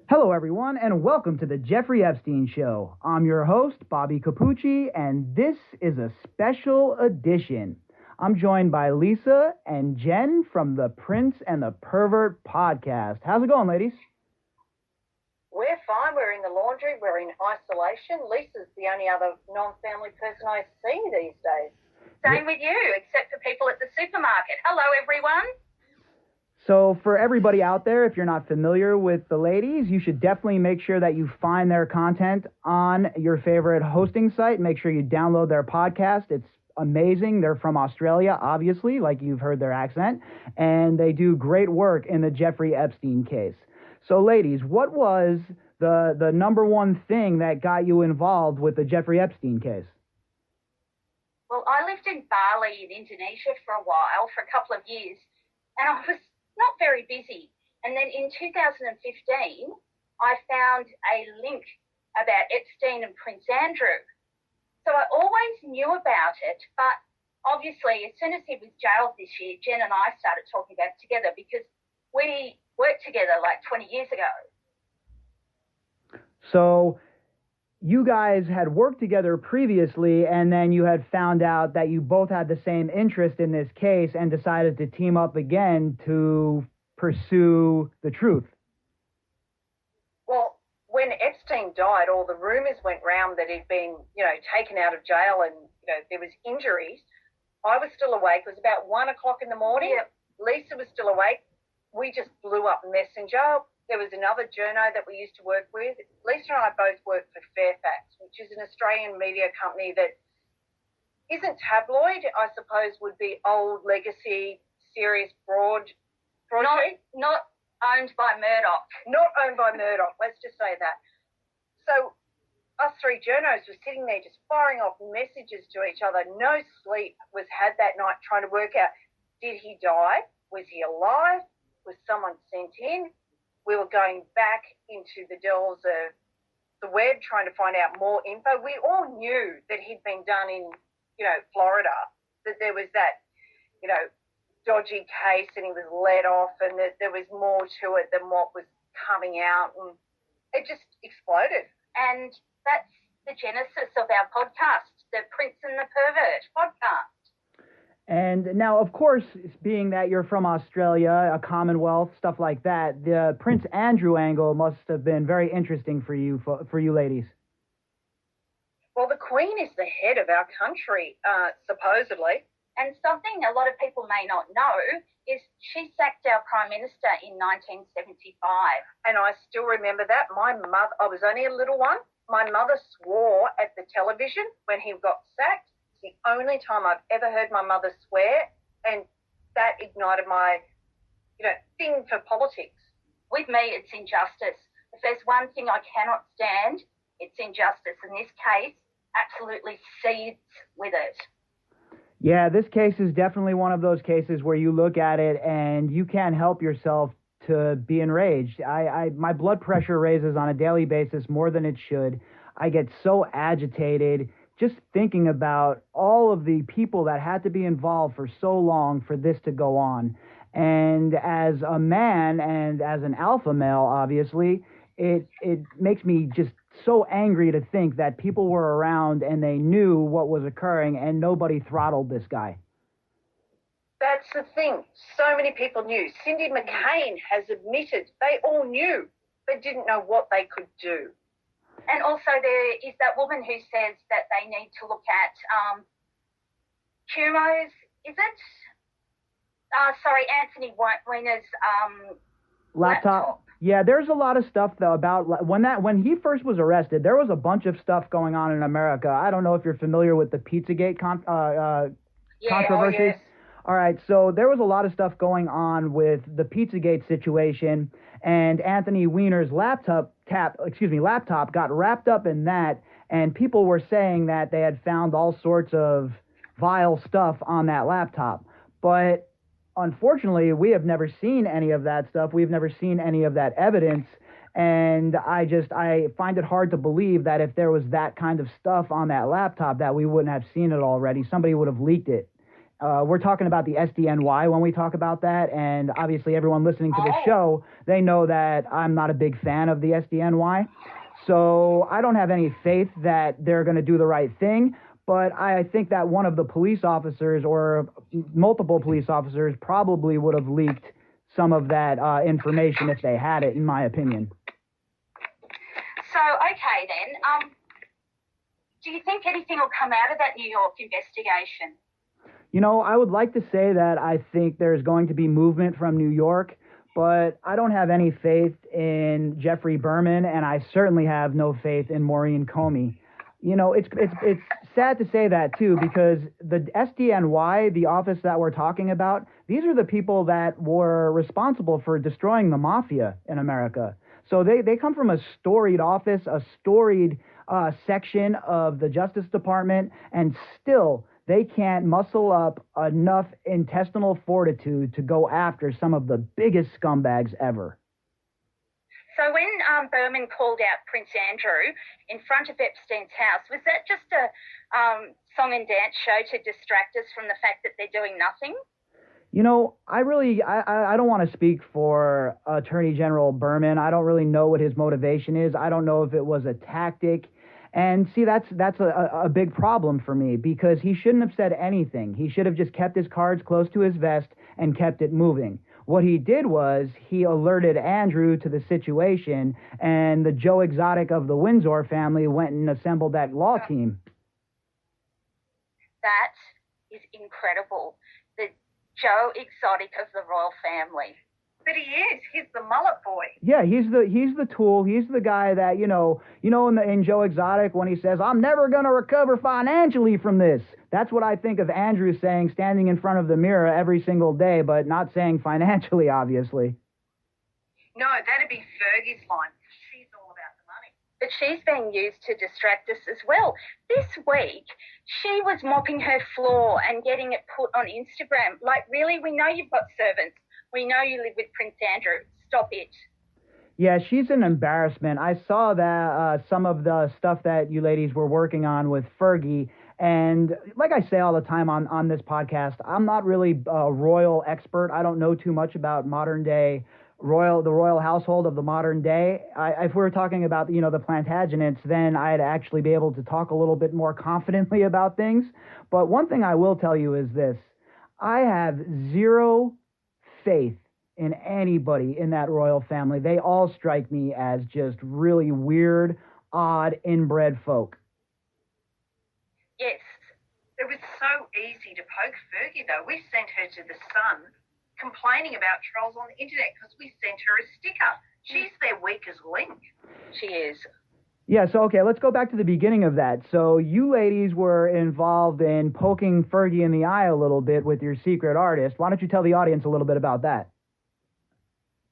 Hello, everyone, and welcome to the Jeffrey Epstein Show. I'm your host, Bobbycapucci, and this is a special edition. I'm joined by Lisa and Jen from the Prince and the Pervert podcast. How's it going, ladies? We're fine. We're in the laundry. We're in isolation. Lisa's the only other non-family person I see these days. Same with you, except for people at the supermarket. Hello, everyone. So for everybody out there, if you're not familiar with the ladies, you should definitely make sure that you find their content on your favorite hosting site. Make sure you download their podcast. It's amazing. They're from Australia, obviously, like you've heard their accent, and they do great work in the Jeffrey Epstein case. So ladies, what was the number one thing that got you involved with the Jeffrey Epstein case? Well, I lived in Bali in Indonesia for a while, for a couple of years, and I was not very busy. And then in 2015, I found a link about Epstein and Prince Andrew. So I always knew about it, but obviously as soon as he was jailed this year, Jen and I started talking about it together because we worked together like 20 years ago. So you guys had worked together previously, and then you had found out that you both had the same interest in this case and decided to team up again to pursue the truth. Well, when Epstein died, all the rumours went round that he'd been, taken out of jail and, there was injuries. I was still awake. It was about 1 o'clock in the morning. Yep. Lisa was still awake. We just blew up Messenger. There was another journo that we used to work with. Lisa and I both worked for Fairfax, which is an Australian media company that isn't tabloid, I suppose would be old legacy, serious broadsheet. Not owned by Murdoch. Not owned by Murdoch, let's just say that. So us three journos were sitting there just firing off messages to each other. No sleep was had that night trying to work out, did he die? Was he alive? Was someone sent in? We were going back into the dells of the web trying to find out more info. We all knew that he'd been done in, Florida, that there was that, dodgy case and he was let off and that there was more to it than what was coming out. And it just exploded. And that's the genesis of our podcast, the Prince and the Pervert podcast. And now, of course, being that you're from Australia, a Commonwealth, stuff like that, the Prince Andrew angle must have been very interesting for you ladies. Well, the Queen is the head of our country, supposedly. And something a lot of people may not know is she sacked our Prime Minister in 1975. And I still remember that. My mother, I was only a little one. My mother swore at the television when he got sacked. The only time I've ever heard my mother swear, and that ignited my, thing for politics. With me, it's injustice. If there's one thing I cannot stand, it's injustice. And this case absolutely seethes with it. Yeah, this case is definitely one of those cases where you look at it and you can't help yourself to be enraged. My blood pressure raises on a daily basis more than it should. I get so agitated just thinking about all of the people that had to be involved for so long for this to go on. And as a man and as an alpha male, obviously, it makes me just so angry to think that people were around and they knew what was occurring and nobody throttled this guy. That's the thing. So many people knew. Cindy McCain has admitted they all knew, but didn't know what they could do. And also there is that woman who says that they need to look at Cuomo's, is it? Anthony Weiner's laptop. Yeah, there's a lot of stuff though about when he first was arrested. There was a bunch of stuff going on in America. I don't know if you're familiar with the Pizzagate controversy. Oh, yes. All right, so there was a lot of stuff going on with the Pizzagate situation, and Anthony Weiner's laptop got wrapped up in that, and people were saying that they had found all sorts of vile stuff on that laptop. But unfortunately, we have never seen any of that stuff. We've never seen any of that evidence, and I find it hard to believe that if there was that kind of stuff on that laptop that we wouldn't have seen it already. Somebody would have leaked it. We're talking about the SDNY when we talk about that, and obviously everyone listening to the show, they know that I'm not a big fan of the SDNY. So I don't have any faith that they're going to do the right thing, but I think that one of the police officers or multiple police officers probably would have leaked some of that information if they had it, in my opinion. So, okay then, do you think anything will come out of that New York investigation? You know, I would like to say that I think there's going to be movement from New York, but I don't have any faith in Jeffrey Berman, and I certainly have no faith in Maureen Comey. You know, it's sad to say that, too, because the SDNY, the office that we're talking about, these are the people that were responsible for destroying the mafia in America. So they come from a storied office, a storied section of the Justice Department, and still they can't muscle up enough intestinal fortitude to go after some of the biggest scumbags ever. So when Berman called out Prince Andrew in front of Epstein's house, was that just a song and dance show to distract us from the fact that they're doing nothing? You know, I don't want to speak for Attorney General Berman. I don't really know what his motivation is. I don't know if it was a tactic. And see, that's a big problem for me, because he shouldn't have said anything. He should have just kept his cards close to his vest and kept it moving. What he did was he alerted Andrew to the situation, and the Joe Exotic of the Windsor family went and assembled that law team. That is incredible. The Joe Exotic of the royal family. But he is. He's the mullet boy. Yeah, he's the tool. He's the guy that, you know in Joe Exotic when he says, "I'm never going to recover financially from this." That's what I think of Andrew saying, standing in front of the mirror every single day, but not saying financially, obviously. No, that'd be Fergie's line. She's all about the money. But she's being used to distract us as well. This week, she was mopping her floor and getting it put on Instagram. Like, really? We know you've got servants. We know you live with Prince Andrew. Stop it. Yeah, she's an embarrassment. I saw that some of the stuff that you ladies were working on with Fergie. And like I say all the time on this podcast, I'm not really a royal expert. I don't know too much about modern day the royal household of the modern day. If we were talking about, the Plantagenets, then I'd actually be able to talk a little bit more confidently about things. But one thing I will tell you is this. I have zero faith in anybody in that royal family. They all strike me as just really weird, odd, inbred folk. Yes. It was so easy to poke Fergie, though. We sent her to the Sun complaining about trolls on the internet because we sent her a sticker. She's their weakest link. She is. Yeah, so, okay, let's go back to the beginning of that. So you ladies were involved in poking Fergie in the eye a little bit with your secret artist. Why don't you tell the audience a little bit about that?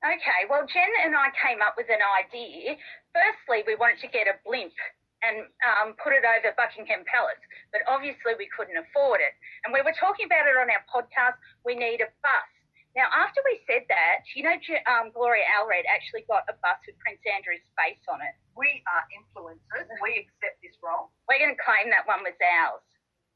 Okay, well, Jen and I came up with an idea. Firstly, we wanted to get a blimp and put it over Buckingham Palace, but obviously we couldn't afford it. And we were talking about it on our podcast. We need a bus. Now, after we said that, Gloria Allred actually got a bus with Prince Andrew's face on it. We are influencers. We accept this role. We're going to claim that one was ours.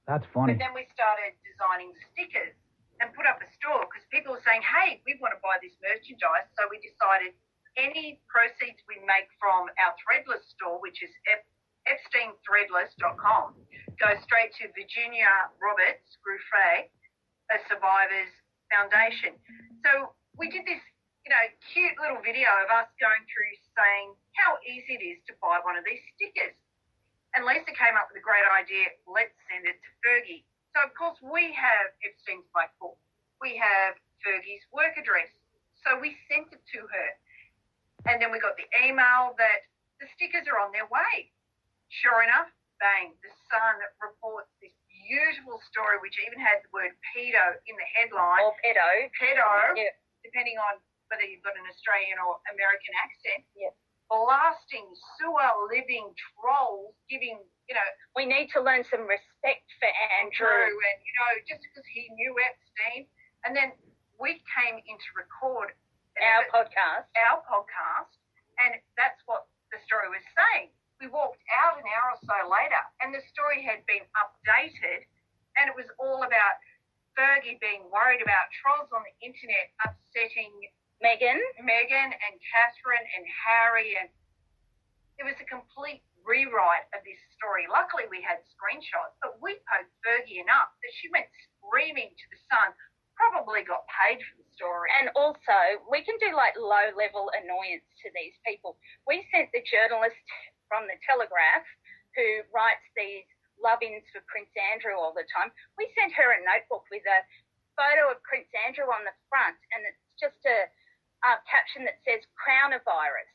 That's funny. But then we started designing stickers and put up a store because people were saying, hey, we want to buy this merchandise. So we decided any proceeds we make from our Threadless store, which is EpsteinThreadless.com, go straight to Virginia Roberts Gruffet, a survivor's foundation. So we did this, cute little video of us going through saying how easy it is to buy one of these stickers. And Lisa came up with a great idea. Let's send it to Fergie. So, of course, we have Epstein's Black Book. We have Fergie's work address. So we sent it to her. And then we got the email that the stickers are on their way. Sure enough, bang, the Sun reports this beautiful story, which even had the word pedo in the headline. Or pedo. Pedo, yeah. Depending on whether you've got an Australian or American accent. Yeah. Blasting sewer living trolls, giving, We need to learn some respect for Andrew. And, just because he knew Epstein. And then we came in to record Our podcast. And that's what the story was saying. We walked out an hour or so later, and the story had been updated, and it was all about Fergie being worried about trolls on the internet upsetting Meghan and Catherine and Harry, and it was a complete rewrite of this story. Luckily, we had screenshots, but we poked Fergie enough that she went screaming to the Sun, probably got paid for the story. And also, we can do like low-level annoyance to these people. We sent the journalist from the Telegraph who writes these love-ins for Prince Andrew all the time. We sent her a notebook with a photo of Prince Andrew on the front, and it's just a caption that says coronavirus.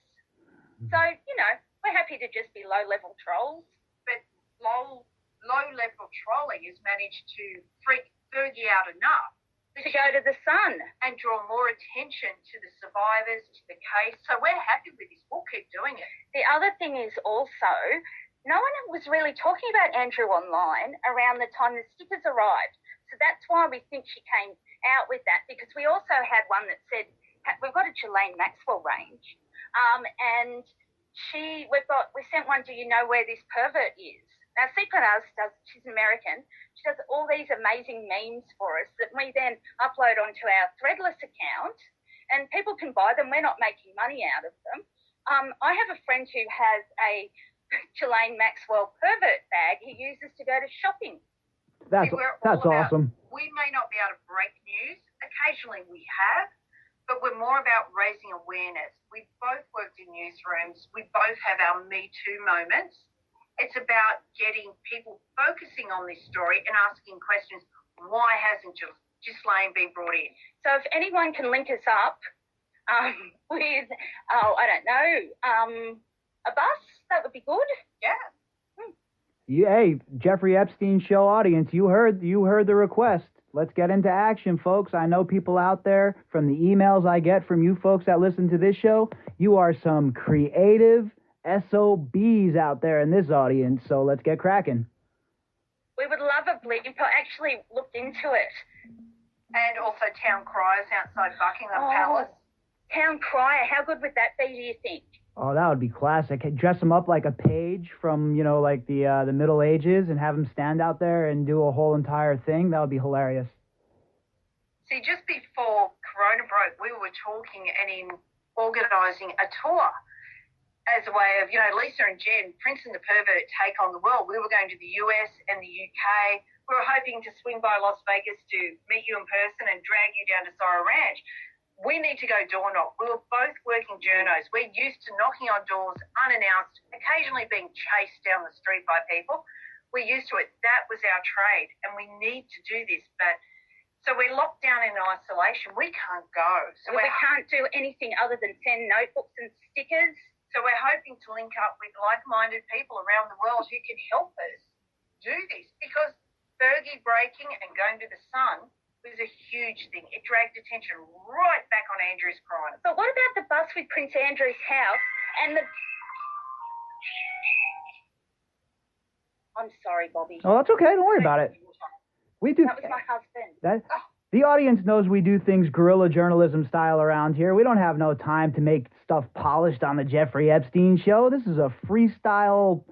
So, you know, we're happy to just be low-level trolls. But low-level trolling has managed to freak Fergie out enough To go to the Sun. and draw more attention to the survivors, to the case. So we're happy with this. We'll keep doing it. The other thing is also, no one was really talking about Andrew online around the time the stickers arrived. So that's why we think she came out with that, because we also had one that said, we've got a Ghislaine Maxwell range, and we sent one, do you know where this pervert is? Now, Secret Us she's American, she does all these amazing memes for us that we then upload onto our Threadless account, and people can buy them. We're not making money out of them. I have a friend who has a Ghislaine Maxwell pervert bag he uses to go to shopping. That's awesome. We may not be able to break news. Occasionally we have, but we're more about raising awareness. We both worked in newsrooms. We both have our Me Too moments. It's about getting people focusing on this story and asking questions. Why hasn't Ghislaine been brought in? So if anyone can link us up with, I don't know, a bus, that would be good. Yeah. Hey, Jeffrey Epstein show audience, you heard the request. Let's get into action, folks. I know people out there, from the emails I get from you folks that listen to this show, you are some creative SOBs out there in this audience, so let's get cracking. We would love a blip. I actually looked into it. And also town criers outside Buckingham Palace. Town crier, how good would that be, do you think? Oh, that would be classic. Dress them up like a page from, like the Middle Ages and have them stand out there and do a whole entire thing. That would be hilarious. See, just before Corona broke, we were talking and organising a tour as a way of, Lisa and Jen, Prince and the Pervert take on the world. We were going to the US and the UK. We were hoping to swing by Las Vegas to meet you in person and drag you down to Sorrow Ranch. We need to go door knock. We were both working journos. We're used to knocking on doors unannounced, occasionally being chased down the street by people. We're used to it. That was our trade, and we need to do this. But so we're locked down in isolation. We can't go. So we can't do anything other than send notebooks and stickers. So we're hoping to link up with like-minded people around the world who can help us do this, because Fergie breaking and going to the Sun was a huge thing. It dragged attention right back on Andrew's crime. But what about the bus with Prince Andrew's house and the... I'm sorry, Bobby. Oh, that's okay. Don't worry about it. We do. That was my husband. The audience knows we do things guerrilla journalism style around here. We don't have no time to make stuff polished on the Jeffrey Epstein show. This is a freestyle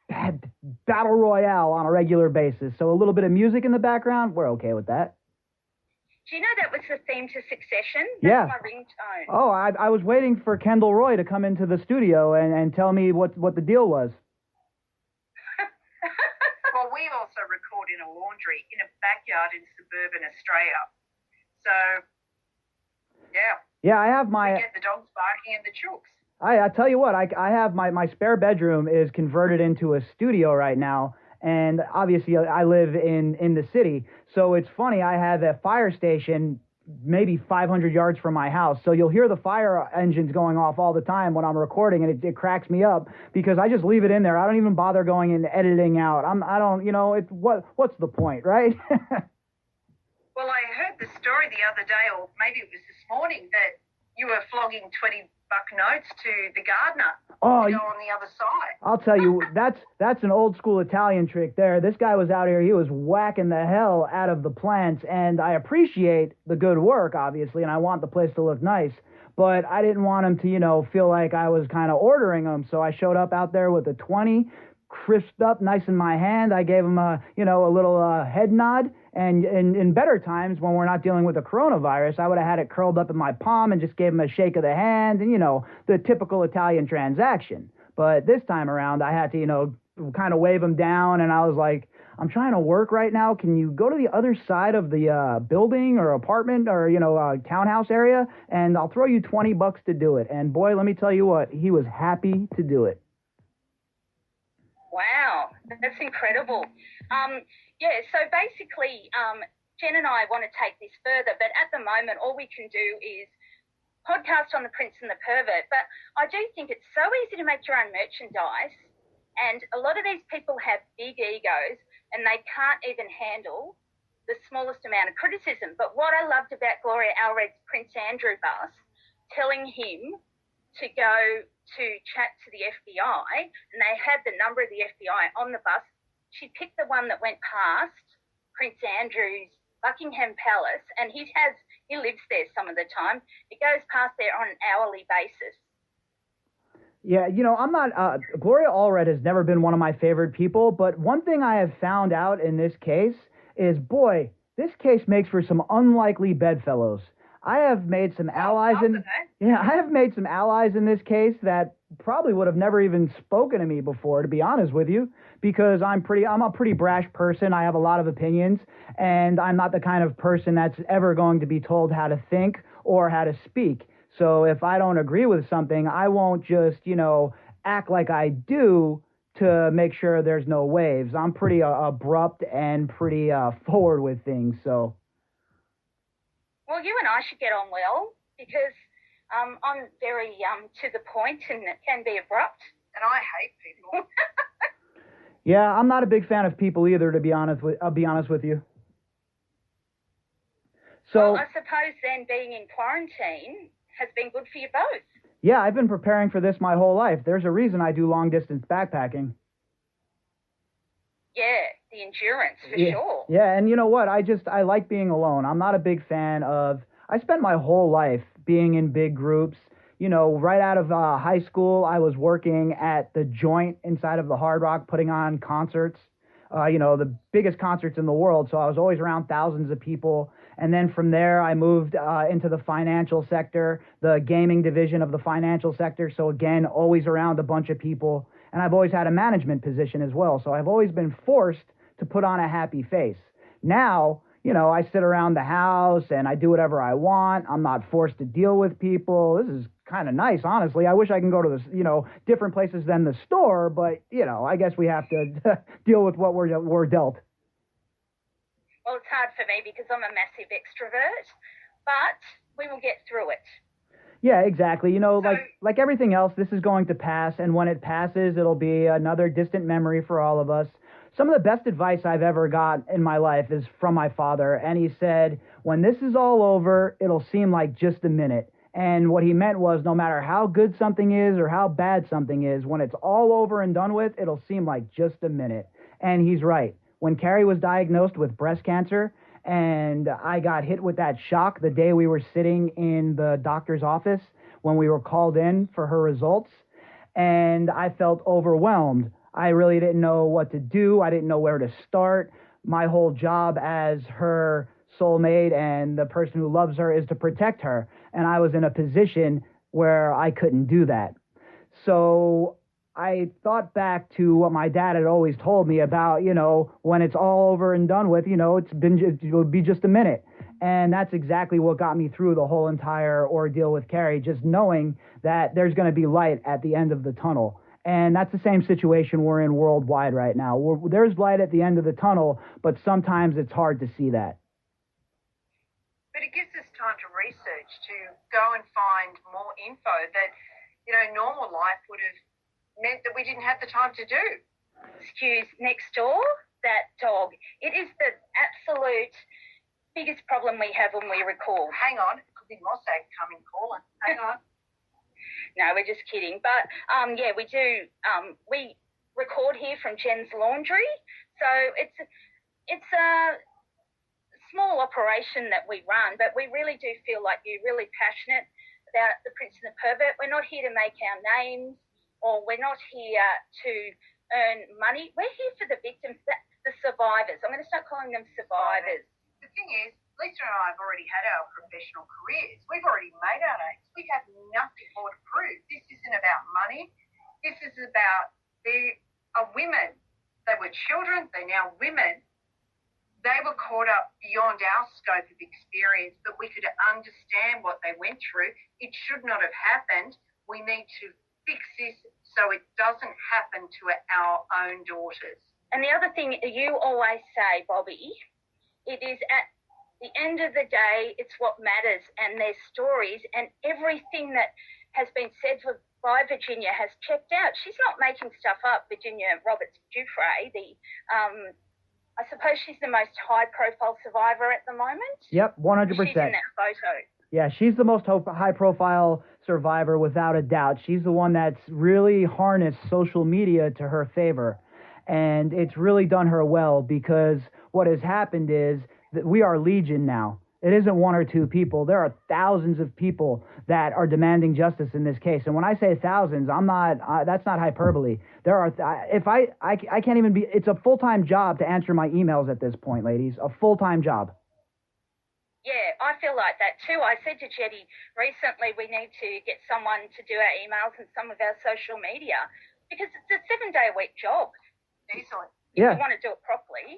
battle royale on a regular basis. So a little bit of music in the background, we're okay with that. Do you know that was the theme to Succession? Yeah. That's my ringtone. Oh, I was waiting for Kendall Roy to come into the studio and tell me what the deal was. Well, we also record in a laundry in a backyard in suburban Australia. So, yeah. Yeah, I have my... We get the dogs barking and the chooks. I tell you what, I have my spare bedroom is converted into a studio right now. And obviously, I live in the city. So it's funny, I have a fire station maybe 500 yards from my house. So you'll hear the fire engines going off all the time when I'm recording, and it cracks me up because I just leave it in there. I don't even bother going and editing out. What's the point, right? Well, I heard the story the other day, or maybe it was this morning, that you were flogging $20 notes to the gardener to go on the other side. I'll tell you, that's an old school Italian trick there. This guy was out here, he was whacking the hell out of the plants, and I appreciate the good work, obviously, and I want the place to look nice, but I didn't want him to, feel like I was kind of ordering him, so I showed up out there with a 20, crisped up nice in my hand. I gave him a little head nod. And in better times, when we're not dealing with the coronavirus, I would have had it curled up in my palm and just gave him a shake of the hand and, the typical Italian transaction. But this time around, I had to, kind of wave him down. And I was like, I'm trying to work right now. Can you go to the other side of the building or apartment or, townhouse area? And I'll throw you $20 to do it. And boy, let me tell you what, he was happy to do it. Wow, that's incredible. So basically, Jen and I want to take this further, but at the moment, all we can do is podcast on the Prince and the Pervert. But I do think it's so easy to make your own merchandise, and a lot of these people have big egos, and they can't even handle the smallest amount of criticism. But what I loved about Gloria Allred's Prince Andrew bus, telling him to go to chat to the FBI, and they had the number of the FBI on the bus. She picked the one that went past Prince Andrew's Buckingham Palace, and he lives there some of the time. It goes past there on an hourly basis. Yeah, I'm not, Gloria Allred has never been one of my favorite people, but one thing I have found out in this case is, boy, this case makes for some unlikely bedfellows. I have made some allies in this case that probably would have never even spoken to me before, to be honest with you, because I'm a pretty brash person. I have a lot of opinions, and I'm not the kind of person that's ever going to be told how to think or how to speak. So if I don't agree with something, I won't just, act like I do to make sure there's no waves. I'm pretty abrupt and pretty forward with things, so. Well, you and I should get on well, because I'm very to the point and it can be abrupt. And I hate people. Yeah, I'm not a big fan of people either, to be honest I'll be honest with you. So, well, I suppose then being in quarantine has been good for you both. Yeah, I've been preparing for this my whole life. There's a reason I do long-distance backpacking. Yeah, the endurance, for sure. Yeah, and you know what? I like being alone. I'm not a big fan of... I spent my whole life being in big groups. Right out of high school, I was working at the Joint inside of the Hard Rock, putting on concerts, the biggest concerts in the world. So I was always around thousands of people. And then from there, I moved into the financial sector, the gaming division of the financial sector. So again, always around a bunch of people. And I've always had a management position as well. So I've always been forced to put on a happy face. Now, I sit around the house and I do whatever I want. I'm not forced to deal with people. This is kind of nice, honestly. I wish I can go to the, different places than the store, but, I guess we have to deal with what we're dealt. Well, it's hard for me because I'm a massive extrovert, but we will get through it. Yeah, exactly. Like everything else, this is going to pass, and when it passes, it'll be another distant memory for all of us. Some of the best advice I've ever got in my life is from my father, and he said, when this is all over, it'll seem like just a minute. And what he meant was, no matter how good something is or how bad something is, when it's all over and done with, it'll seem like just a minute. And he's right. When Carrie was diagnosed with breast cancer, and I got hit with that shock the day we were sitting in the doctor's office when we were called in for her results, and I felt overwhelmed. I really didn't know what to do. I didn't know where to start. My whole job as her soulmate and the person who loves her is to protect her, and I was in a position where I couldn't do that. So I thought back to what my dad had always told me about, when it's all over and done with, it'll be just a minute. And that's exactly what got me through the whole entire ordeal with Carrie, just knowing that there's going to be light at the end of the tunnel. And that's the same situation we're in worldwide right now. There's light at the end of the tunnel, but sometimes it's hard to see that. But it gives us time to research, to go and find more info that, normal life would have meant that we didn't have the time to do. Excuse next door, that dog. It is the absolute biggest problem we have when we record. Hang on, it could be Mossad coming calling. Hang on. No, we're just kidding. But, we do. We record here from Jen's Laundry. So it's a small operation that we run, but we really do feel like you're really passionate about the Prince and the Pervert. We're not here to make our names, or we're not here to earn money. We're here for the victims, the survivors. I'm going to start calling them survivors. The thing is, Lisa and I have already had our professional careers. We've already made our names. We have nothing more to prove. This isn't about money. This is about they are women. They were children. They're now women. They were caught up beyond our scope of experience, but we could understand what they went through. It should not have happened. We need to fix this so it doesn't happen to our own daughters. And the other thing you always say, Bobby, it is at the end of the day, it's what matters, and their stories, and everything that has been said by Virginia has checked out. She's not making stuff up, Virginia Roberts-Giuffre. I suppose she's the most high-profile survivor at the moment. Yep, 100%. She's in that photo. Yeah, she's the most high-profile survivor without a doubt. She's the one that's really harnessed social media to her favor, and it's really done her well, because what has happened is that we are legion now. It isn't one or two people. There are thousands of people that are demanding justice in this case. And when I say thousands, that's not hyperbole. There are, I can't even be, it's a full-time job to answer my emails at this point, ladies. A full-time job. Yeah, I feel like that too. I said to Jetty recently, we need to get someone to do our emails and some of our social media, because it's a 7-day-a-week job. Easily. Yeah. You want to do it properly.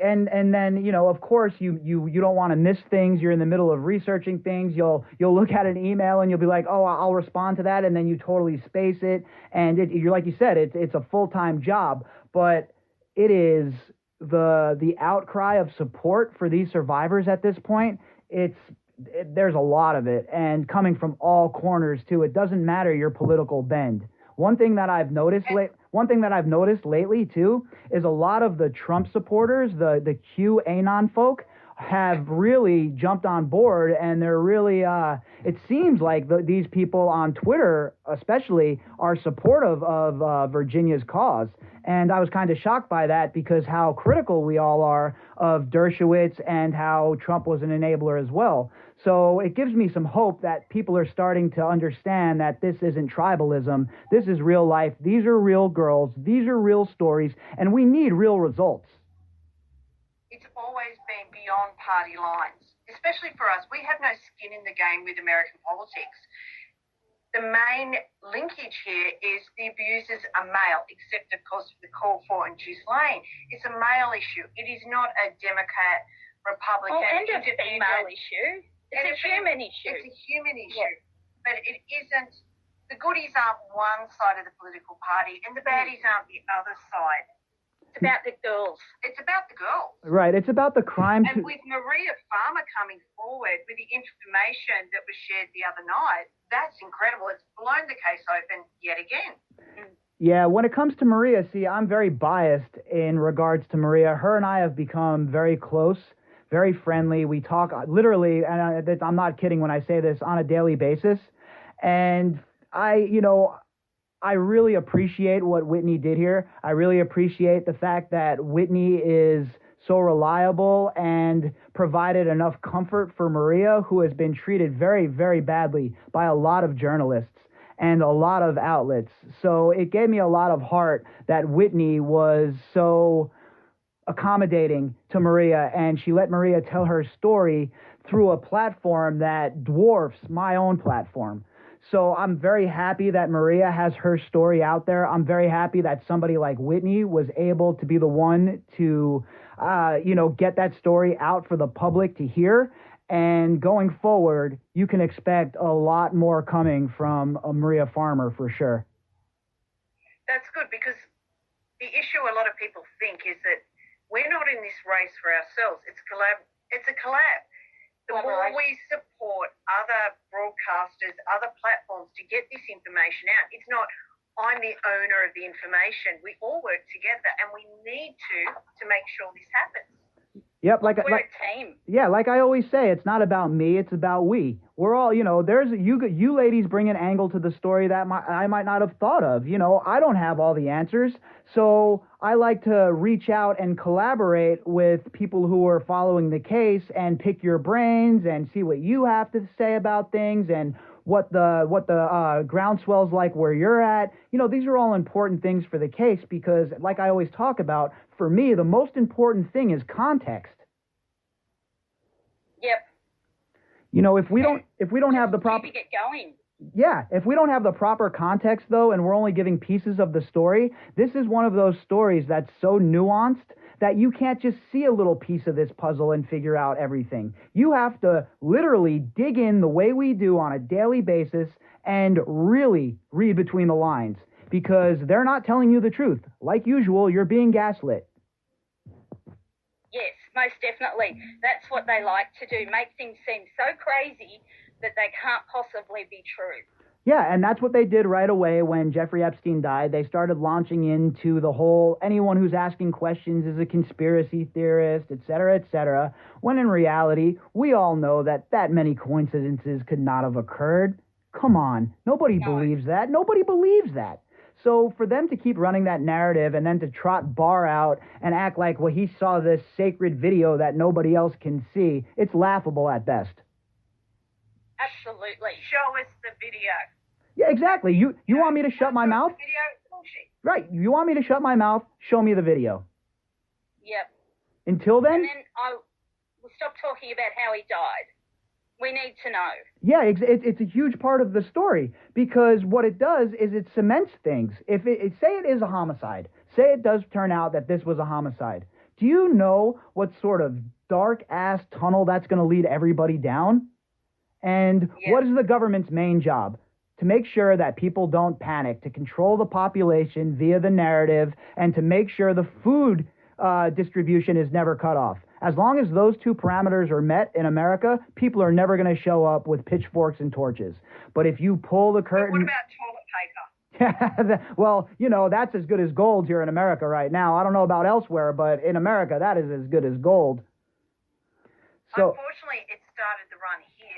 And then, you know, of course you don't want to miss things. You're in the middle of researching things. You'll look at an email and you'll be like, oh, I'll respond to that, and then you totally space it. And you're like you said, it's a full-time job, but it is the outcry of support for these survivors at this point. There's a lot of it, and coming from all corners too. It doesn't matter your political bend. One thing that I've noticed lately too is a lot of the Trump supporters, the QAnon folk, have really jumped on board, and they're really. It seems like these people on Twitter, especially, are supportive of Virginia's cause, and I was kind of shocked by that, because how critical we all are of Dershowitz and how Trump was an enabler as well. So it gives me some hope that people are starting to understand that this isn't tribalism. This is real life. These are real girls. These are real stories, and we need real results. It's always been beyond party lines, especially for us. We have no skin in the game with American politics. The main linkage here is the abusers are male, except, of course, for the call for and Ghislaine. It's a male issue. It is not a Democrat, Republican, and a female issue. It's a human issue. It's a human issue. Yeah. But it isn't, the goodies aren't one side of the political party, and the baddies aren't the other side. It's about the girls. It's about the girls. Right. It's about the crime. And with Maria Farmer coming forward with the information that was shared the other night, that's incredible. It's blown the case open yet again. Yeah, when it comes to Maria, see, I'm very biased in regards to Maria. Her and I have become very close, very friendly. We talk literally, and I'm not kidding when I say this, on a daily basis. And I really appreciate what Whitney did here. I really appreciate the fact that Whitney is so reliable and provided enough comfort for Maria, who has been treated very, very badly by a lot of journalists and a lot of outlets. So it gave me a lot of heart that Whitney was so accommodating to Maria, and she let Maria tell her story through a platform that dwarfs my own platform. So I'm very happy that Maria has her story out there. I'm very happy that somebody like Whitney was able to be the one to, get that story out for the public to hear. And going forward, you can expect a lot more coming from Maria Farmer for sure. That's good, because the issue a lot of people think is that we're not in this race for ourselves. It's a collab. The more we support other broadcasters, other platforms to get this information out, it's not I'm the owner of the information. We all work together, and we need to make sure this happens. Yep, we're a team. Yeah, like I always say, it's not about me, it's about we. We're all, there's you ladies bring an angle to the story that I might not have thought of. I don't have all the answers, so I like to reach out and collaborate with people who are following the case and pick your brains and see what you have to say about things and what the groundswell's like where you're at. These are all important things for the case because, like I always talk about, for me, the most important thing is context. Yep. If we don't have the proper, keeping it going. Yeah, if we don't have the proper context, though, and we're only giving pieces of the story, this is one of those stories that's so nuanced that you can't just see a little piece of this puzzle and figure out everything. You have to literally dig in the way we do on a daily basis and really read between the lines because they're not telling you the truth. Like usual, you're being gaslit. Yes, most definitely. That's what they like to do, make things seem so crazy that they can't possibly be true. Yeah, and that's what they did right away when Jeffrey Epstein died. They started launching into the whole anyone who's asking questions is a conspiracy theorist, et cetera, when in reality, we all know that many coincidences could not have occurred. Come on, nobody believes that. Nobody believes that. So for them to keep running that narrative and then to trot Barr out and act like, well, he saw this sacred video that nobody else can see, it's laughable at best. Absolutely. Show us the video. Yeah, exactly. You want me to shut my mouth? Video bullshit. Right. You want me to shut my mouth? Show me the video. Yep. Until then? And then we'll stop talking about how he died. We need to know. Yeah, it's a huge part of the story because what it does is it cements things. If say it is a homicide, say it does turn out that this was a homicide, do you know what sort of dark-ass tunnel that's going to lead everybody down? And what is the government's main job? To make sure that people don't panic, to control the population via the narrative, and to make sure the food distribution is never cut off. As long as those two parameters are met in America, people are never going to show up with pitchforks and torches. But if you pull the curtain... But what about toilet paper? Well, that's as good as gold here in America right now. I don't know about elsewhere, but in America, that is as good as gold. So, unfortunately, it started to run here.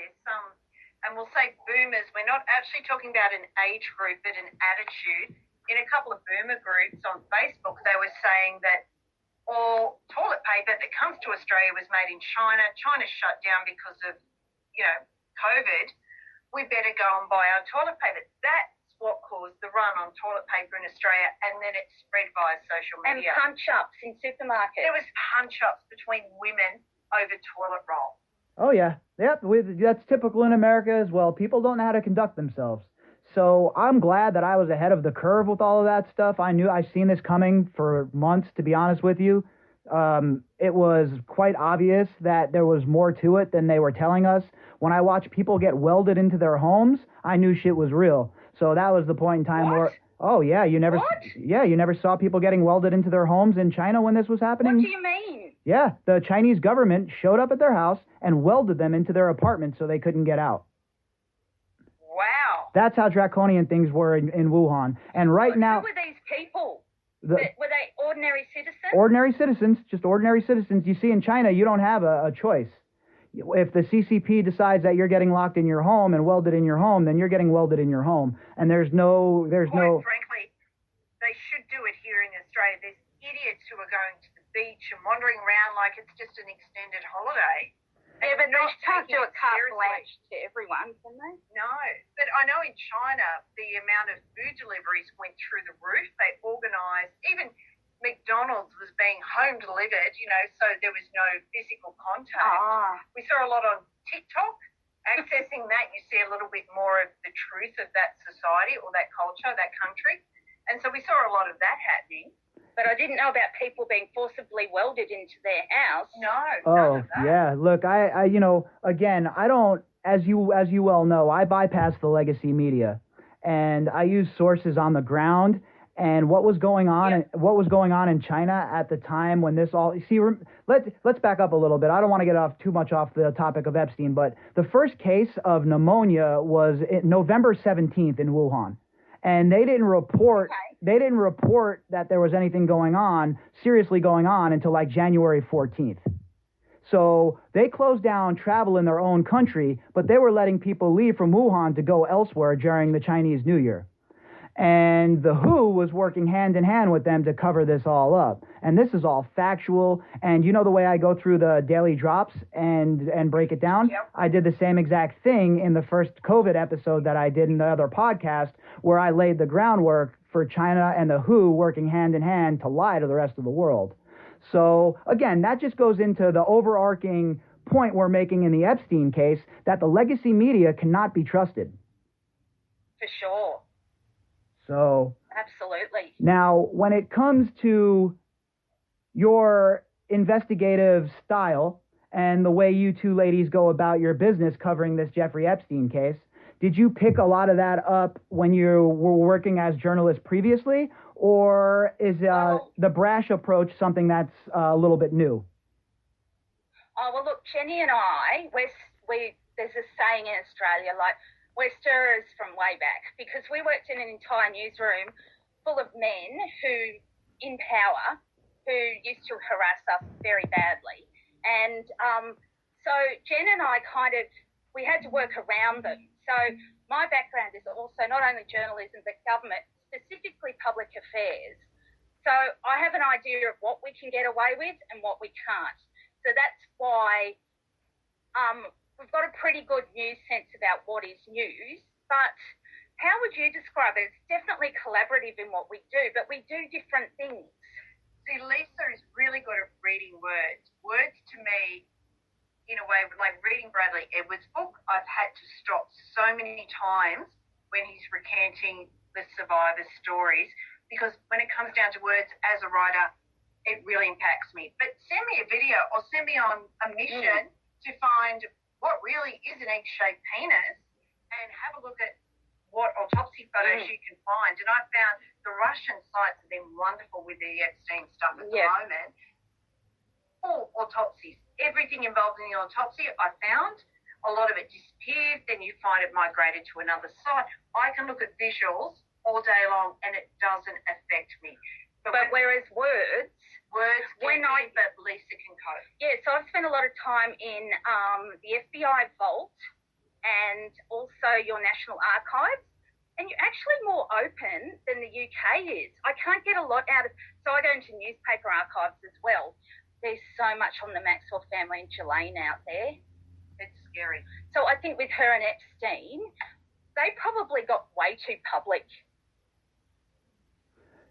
And we'll say boomers, we're not actually talking about an age group, but an attitude. In a couple of boomer groups on Facebook, they were saying that all toilet paper that comes to Australia was made in China. China's shut down because of, COVID. We better go and buy our toilet paper. That's what caused the run on toilet paper in Australia, and then it spread via social media. And punch-ups in supermarkets. There was punch-ups between women over toilet roll. Oh, yeah. Yep, that's typical in America as well. People don't know how to conduct themselves. So I'm glad that I was ahead of the curve with all of that stuff. I've seen this coming for months, to be honest with you. It was quite obvious that there was more to it than they were telling us. When I watched people get welded into their homes, I knew shit was real. So that was the point in time where... Oh, yeah, you never saw people getting welded into their homes in China when this was happening? What do you mean? Yeah, the Chinese government showed up at their house and welded them into their apartment so they couldn't get out. Wow. That's how draconian things were in Wuhan. And right now... Who were these people? Were they ordinary citizens? Ordinary citizens, just ordinary citizens. You see, in China, you don't have a choice. If the CCP decides that you're getting locked in your home and welded in your home, then you're getting welded in your home. And there's no... Frankly, they should do it here in Australia. There's idiots who are going to the beach and wandering around like it's just an extended holiday. Yeah, but they can't do it carte blanche to everyone, can they? No, but I know in China, the amount of food deliveries went through the roof. They organised, even McDonald's was being home delivered, so there was no physical contact. We saw a lot on TikTok. Accessing that, you see a little bit more of the truth of that society or that culture, that country. And so we saw a lot of that happening. But I didn't know about people being forcibly welded into their house. No. Oh, yeah. Look, I again, I don't, as you well know, I bypass the legacy media, and I use sources on the ground. And what was going on? What was going on in China at the time when this all? See, let's back up a little bit. I don't want to get too much off the topic of Epstein, but the first case of pneumonia was November 17th in Wuhan, and they didn't report. Okay. They didn't report that there was anything seriously going on until like January 14th. So they closed down travel in their own country, but they were letting people leave from Wuhan to go elsewhere during the Chinese New Year. And the WHO was working hand in hand with them to cover this all up. And this is all factual. And you know the way I go through the daily drops and break it down? Yep. I did the same exact thing in the first COVID episode that I did in the other podcast, where I laid the groundwork for China and the WHO working hand in hand to lie to the rest of the world. So again, that just goes into the overarching point we're making in the Epstein case, that the legacy media cannot be trusted. For sure. So Absolutely. now, when it comes to your investigative style and the way you two ladies go about your business covering this Jeffrey Epstein case, did you pick a lot of that up when you were working as journalists previously, or is the brash approach something that's a little bit new? Oh, well, look, Jenny and I, there's a saying in Australia, like, we're stirrers from way back, because we worked in an entire newsroom full of men who, in power, who used to harass us very badly. And so Jen and I we had to work around them. So my background is also not only journalism, but government, specifically public affairs. So I have an idea of what we can get away with and what we can't. So that's why we've got a pretty good news sense about what is news, but how would you describe it? It's definitely collaborative in what we do, but we do different things. See, Lisa is really good at reading words. Words to me, in a way, like reading Bradley Edwards' book, I've had to stop so many times when he's recanting the survivors' stories, because when it comes down to words as a writer, it really impacts me. But send me a video or send me on a mission to find what really is an egg-shaped penis and have a look at what autopsy photos you can find. And I found the Russian sites have been wonderful with the Epstein stuff at the moment. All autopsies, everything involved in the autopsy, I found. A lot of it disappeared, then you find it migrated to another site. I can look at visuals all day long and it doesn't affect me. But whereas words can be, but Lisa can cope. Yeah, so I've spent a lot of time in the FBI vault and also your National Archives, and you're actually more open than the UK is. I can't get a lot out of, so I go into newspaper archives as well. There's so much on the Maxwell family and Ghislaine out there. It's scary. So I think with her and Epstein, they probably got way too public.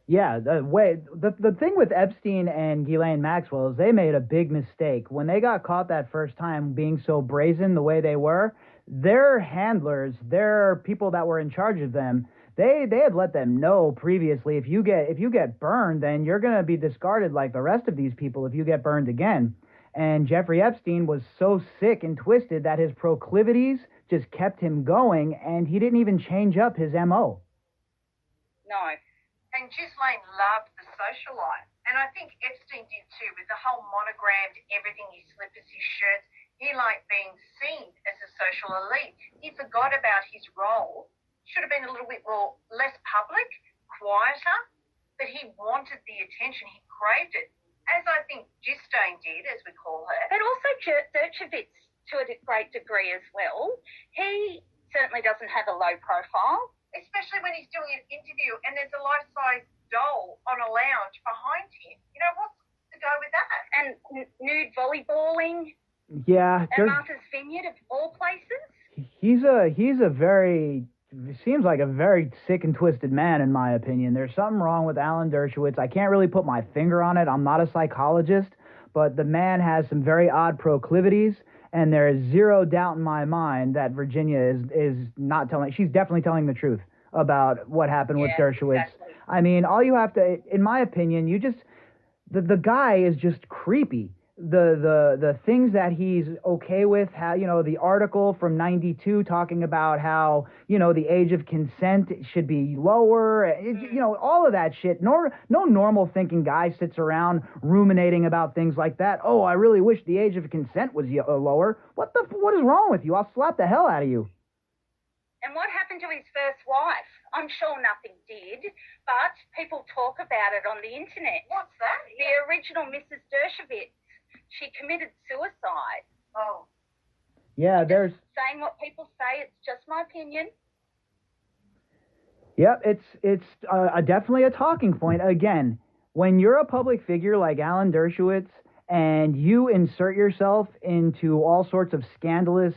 Yeah, the thing with Epstein and Ghislaine Maxwell is they made a big mistake. When they got caught that first time being so brazen the way they were, their handlers, their people that were in charge of them, they had let them know previously, if you get burned, then you're going to be discarded like the rest of these people if you get burned again. And Jeffrey Epstein was so sick and twisted that his proclivities just kept him going, and he didn't even change up his MO. No. And Ghislaine loved the social life. And I think Epstein did too, with the whole monogrammed everything, his slippers, his shirts. He liked being seen as a social elite. He forgot about his role. Should have been a little bit less public, quieter, but he wanted the attention. He craved it, as I think Ghislaine did, as we call her. But also Dershowitz, to a great degree as well. He certainly doesn't have a low profile. Especially when he's doing an interview and there's a life-size doll on a lounge behind him. You know, what's to go with that? And nude volleyballing. Yeah. At Martha's Vineyard, of all places. He's seems like a very sick and twisted man, in my opinion. There's something wrong with Alan Dershowitz. I can't really put my finger on it. I'm not a psychologist, but the man has some very odd proclivities. And there is zero doubt in my mind that Virginia is not telling. She's definitely telling the truth about what happened with Dershowitz. Exactly. I mean, all you have to, in my opinion, the guy is just creepy. The things that he's okay with, how, the article from 92 talking about how, the age of consent should be lower, all of that shit. No normal thinking guy sits around ruminating about things like that. Oh, I really wish the age of consent was lower. What is wrong with you? I'll slap the hell out of you. And what happened to his first wife? I'm sure nothing did, but people talk about it on the internet. What's that? The original Mrs. Dershowitz. She committed suicide. Oh. Yeah, there's... Saying what people say, it's just my opinion. Yep, it's definitely a talking point. Again, when you're a public figure like Alan Dershowitz and you insert yourself into all sorts of scandalous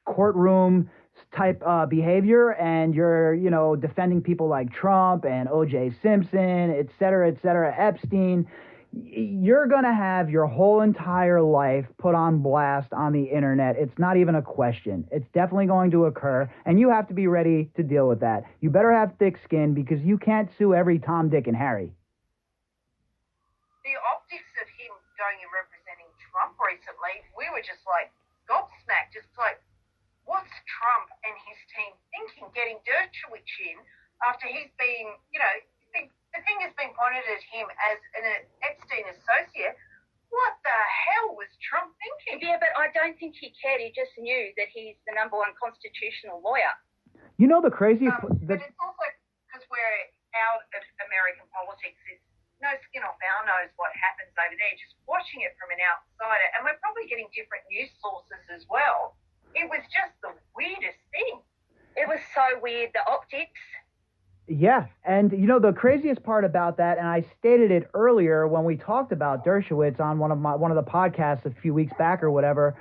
courtroom type behavior, and you're, defending people like Trump and O.J. Simpson, et cetera, Epstein, you're going to have your whole entire life put on blast on the internet. It's not even a question. It's definitely going to occur, and you have to be ready to deal with that. You better have thick skin because you can't sue every Tom, Dick, and Harry. The optics of him going and representing Trump recently, we were just like gobsmacked, just like, what's Trump and his team thinking getting Dershowitz in after he's been, the thing has been pointed at him as an Epstein associate. What the hell was Trump thinking? Yeah, but I don't think he cared. He just knew that he's the #1 constitutional lawyer. You know the crazy... but it's also because we're out of American politics. It's no skin off our nose what happens over there, just watching it from an outsider. And we're probably getting different news sources as well. It was just the weirdest thing. It was so weird, the optics. Yeah, and the craziest part about that, and I stated it earlier when we talked about Dershowitz on one of the podcasts a few weeks back or whatever.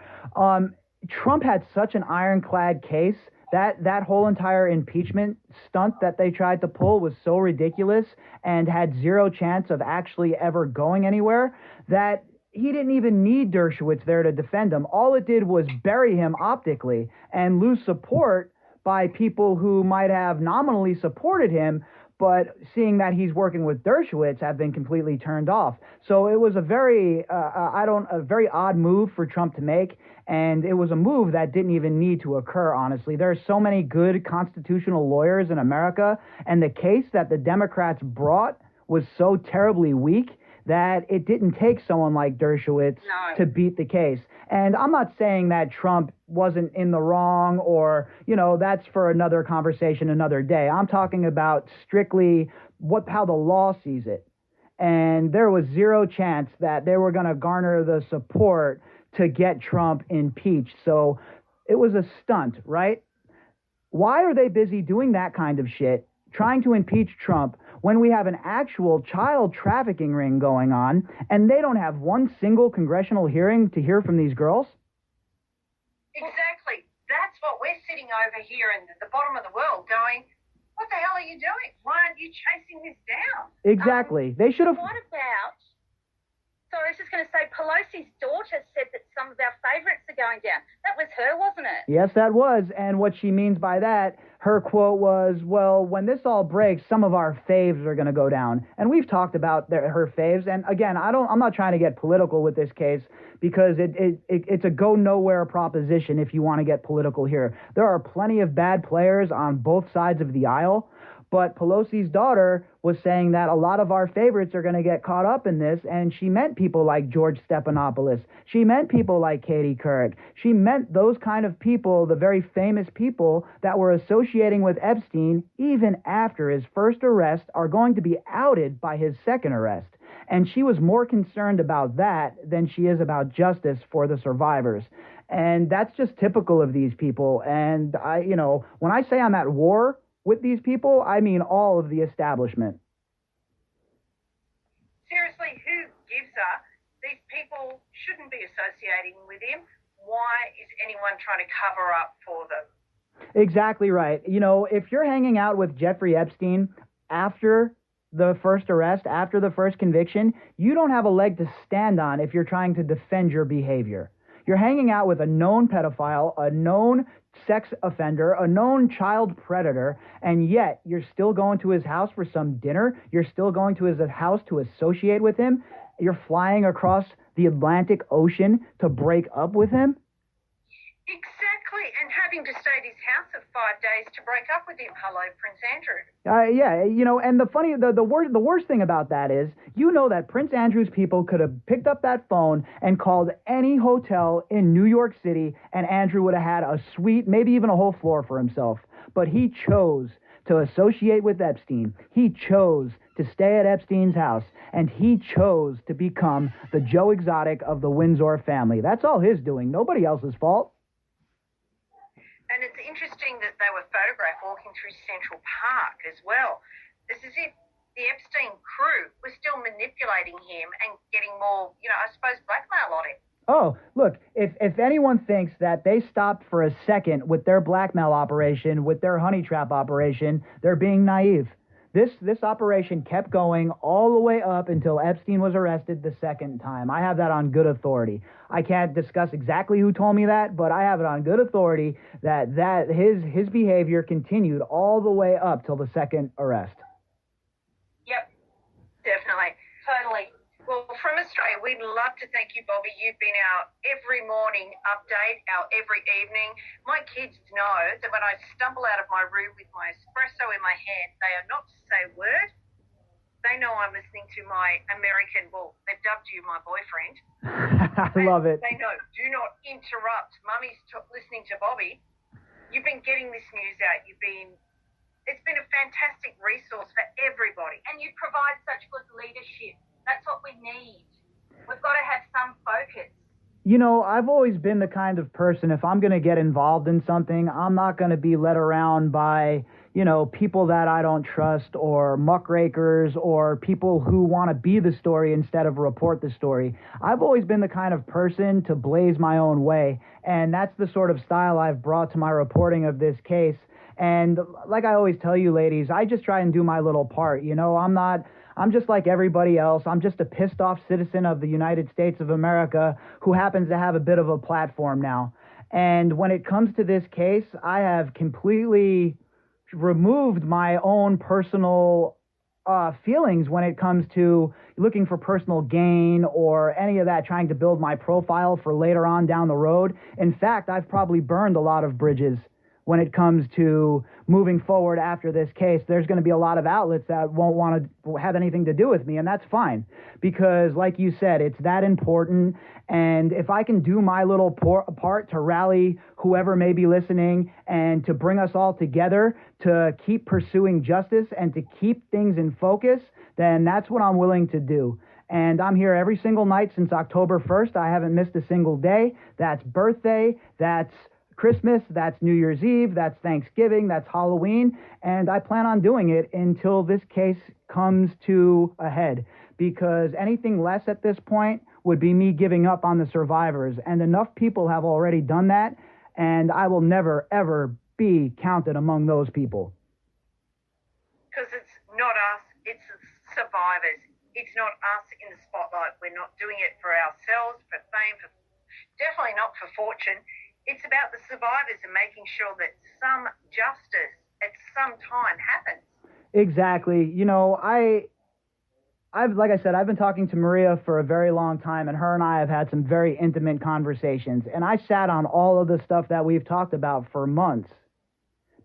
Trump had such an ironclad case that whole entire impeachment stunt that they tried to pull was so ridiculous and had zero chance of actually ever going anywhere that he didn't even need Dershowitz there to defend him. All it did was bury him optically and lose support by people who might have nominally supported him, but seeing that he's working with Dershowitz have been completely turned off. So it was a very odd move for Trump to make, and it was a move that didn't even need to occur, honestly. There are so many good constitutional lawyers in America, and the case that the Democrats brought was so terribly weak that it didn't take someone like Dershowitz to beat the case. And I'm not saying that Trump wasn't in the wrong or, that's for another conversation another day. I'm talking about strictly how the law sees it. And there was zero chance that they were going to garner the support to get Trump impeached. So it was a stunt, right? Why are they busy doing that kind of shit, trying to impeach Trump, when we have an actual child trafficking ring going on and they don't have one single congressional hearing to hear from these girls? Exactly. That's what we're sitting over here in the bottom of the world going, what the hell are you doing? Why aren't you chasing this down? Exactly. They should have... What about... Sorry, I was just going to say, Pelosi's daughter said that some of our favourites are going down. That was her, wasn't it? Yes, that was. And what she means by that, her quote was, well, when this all breaks, some of our faves are going to go down. And we've talked about her faves. And again, I'm not trying to get political with this case because it's a go nowhere proposition if you want to get political here. There are plenty of bad players on both sides of the aisle. But Pelosi's daughter was saying that a lot of our favorites are going to get caught up in this, and she meant people like George Stephanopoulos. She meant people like Katie Couric. She meant those kind of people, the very famous people that were associating with Epstein even after his first arrest are going to be outed by his second arrest. And she was more concerned about that than she is about justice for the survivors. And that's just typical of these people. And when I say I'm at war with these people, I mean all of the establishment. Seriously, who gives a? These people shouldn't be associating with him. Why is anyone trying to cover up for them? Exactly right. If you're hanging out with Jeffrey Epstein after the first arrest, after the first conviction, you don't have a leg to stand on if you're trying to defend your behavior. You're hanging out with a known pedophile, a known sex offender, a known child predator, and yet you're still going to his house for some dinner. You're still going to his house to associate with him. You're flying across the Atlantic Ocean to break up with him. Exactly, and having to stay at his house for 5 days to break up with him. Hello, Prince Andrew. And the worst thing about that is, that Prince Andrew's people could have picked up that phone and called any hotel in New York City, and Andrew would have had a suite, maybe even a whole floor for himself. But he chose to associate with Epstein. He chose to stay at Epstein's house, and he chose to become the Joe Exotic of the Windsor family. That's all his doing. Nobody else's fault. And it's interesting that they were photographed walking through Central Park as well. It's as if the Epstein crew was still manipulating him and getting more, I suppose, blackmail on him. Oh, look, if anyone thinks that they stopped for a second with their blackmail operation, with their honey trap operation, they're being naive. This operation kept going all the way up until Epstein was arrested the second time. I have that on good authority. I can't discuss exactly who told me that, but I have it on good authority that his behavior continued all the way up till the second arrest. Yep, definitely. Totally. Well, from Australia, we'd love to thank you, Bobby. You've been our every morning update, our every evening. My kids know that when I stumble out of my room with my espresso in my hand, they are not to say a word. They know I'm listening to my American, they've dubbed you my boyfriend. I love it. They know, do not interrupt. Mummy's listening to Bobby. You've been getting this news out. It's been a fantastic resource for everybody. And you provide such good leadership. That's what we need. We've got to have some focus. I've always been the kind of person, if I'm going to get involved in something, I'm not going to be led around by, people that I don't trust or muckrakers or people who want to be the story instead of report the story. I've always been the kind of person to blaze my own way, and that's the sort of style I've brought to my reporting of this case. And like I always tell you, ladies, I just try and do my little part. I'm just like everybody else. I'm just a pissed off citizen of the United States of America who happens to have a bit of a platform now. And when it comes to this case, I have completely removed my own personal feelings when it comes to looking for personal gain or any of that, trying to build my profile for later on down the road. In fact, I've probably burned a lot of bridges when it comes to moving forward after this case. There's going to be a lot of outlets that won't want to have anything to do with me, and that's fine. Because, like you said, it's that important, and if I can do my little part to rally whoever may be listening and to bring us all together to keep pursuing justice and to keep things in focus, then that's what I'm willing to do. And I'm here every single night since October 1st. I haven't missed a single day. That's birthday, that's Christmas, that's New Year's Eve, that's Thanksgiving, that's Halloween, and I plan on doing it until this case comes to a head, because anything less at this point would be me giving up on the survivors, and enough people have already done that, and I will never, ever be counted among those people. Because it's not us, it's the survivors. It's not us in the spotlight. We're not doing it for ourselves, for fame, definitely not for fortune. It's about the survivors and making sure that some justice at some time happens. Exactly. Like I said, I've been talking to Maria for a very long time, and her and I have had some very intimate conversations. And I sat on all of the stuff that we've talked about for months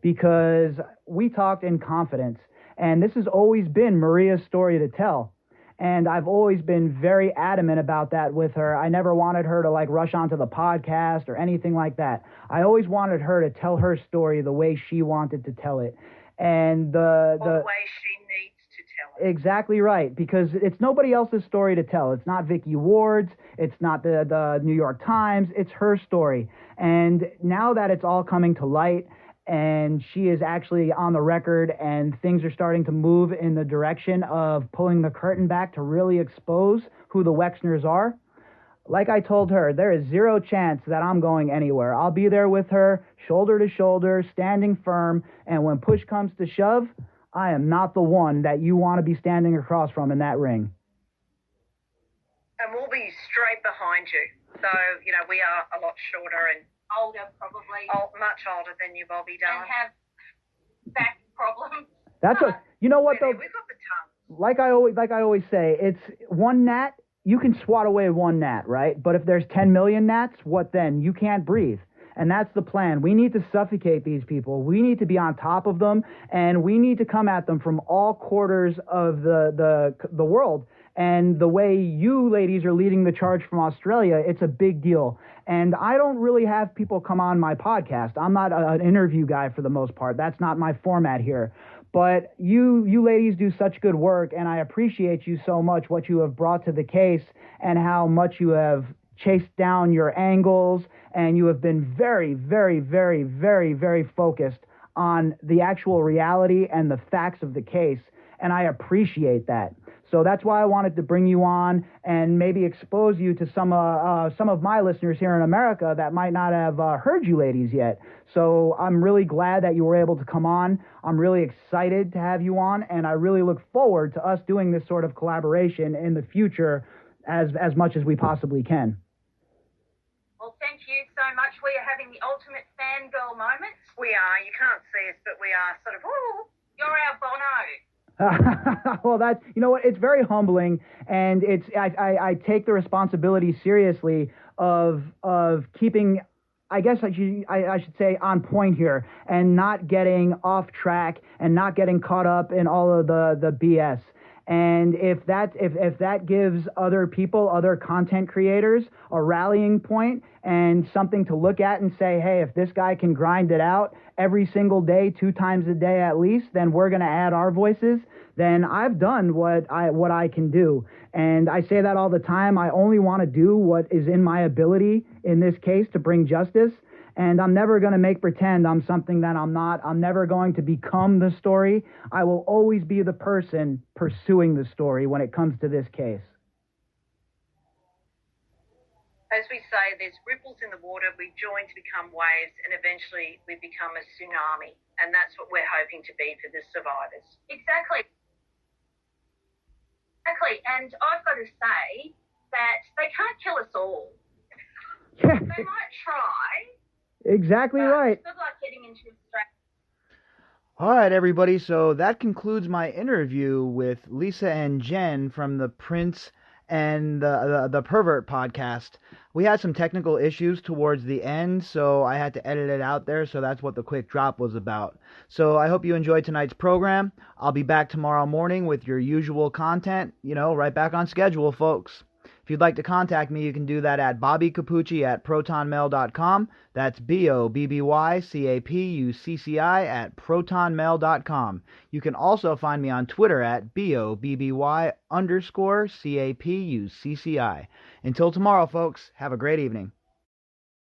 because we talked in confidence. And this has always been Maria's story to tell. And I've always been very adamant about that with her. I never wanted her to rush onto the podcast or anything like that. I always wanted her to tell her story the way she wanted to tell it. And the way she needs to tell it. Exactly right, because it's nobody else's story to tell. It's not Vicky Ward's. It's not the New York Times. It's her story. And now that it's all coming to light, and she is actually on the record, and things are starting to move in the direction of pulling the curtain back to really expose who the Wexners are. Like I told her, there is zero chance that I'm going anywhere. I'll be there with her, shoulder to shoulder, standing firm, and when push comes to shove, I am not the one that you want to be standing across from in that ring. And we'll be straight behind you. So, we are a lot shorter and older, probably. Much older than you, Bobby, darling. And have back problems. That's what, you know what, though? We've got the tongue. Like I always say, it's one gnat, you can swat away one gnat, right? But if there's 10 million gnats, what then? You can't breathe. And that's the plan. We need to suffocate these people. We need to be on top of them, and we need to come at them from all quarters of the world. And the way you ladies are leading the charge from Australia, it's a big deal. And I don't really have people come on my podcast. I'm not an interview guy for the most part. That's not my format here. But you ladies do such good work, and I appreciate you so much, what you have brought to the case and how much you have chased down your angles, and you have been very, very, very, very, very focused on the actual reality and the facts of the case, and I appreciate that. So that's why I wanted to bring you on and maybe expose you to some of my listeners here in America that might not have heard you ladies yet. So I'm really glad that you were able to come on. I'm really excited to have you on, and I really look forward to us doing this sort of collaboration in the future as much as we possibly can. Well, thank you so much. We are having the ultimate fangirl moment. We are. You can't see us, but we are sort of, ooh. You're our Bono. Well, that's, you know what, it's very humbling, and I take the responsibility seriously of keeping, I guess I should say, on point here, and not getting off track and not getting caught up in all of the BS. And if that gives other people, other content creators, a rallying point and something to look at and say, hey, if this guy can grind it out every single day, 2 times a day at least, then we're going to add our voices, then I've done what I can do. And I say that all the time. I only want to do what is in my ability in this case to bring justice. And I'm never going to make pretend I'm something that I'm not. I'm never going to become the story. I will always be the person pursuing the story when it comes to this case. As we say, there's ripples in the water. We join to become waves, and eventually we become a tsunami. And that's what we're hoping to be for the survivors. Exactly. And I've got to say that they can't kill us all. Yeah. They might try. Exactly right. Good luck getting into Australia. All right, everybody. So that concludes my interview with Lisa and Jen from the Prince and the Pervert podcast. We had some technical issues towards the end, so I had to edit it out there. So that's what the quick drop was about. So I hope you enjoyed tonight's program. I'll be back tomorrow morning with your usual content. Right back on schedule, folks. If you'd like to contact me, you can do that at bobbycapucci@protonmail.com. That's BOBBYCAPUCCI@protonmail.com. You can also find me on Twitter at BOBBY_CAPUCCI. Until tomorrow, folks, have a great evening.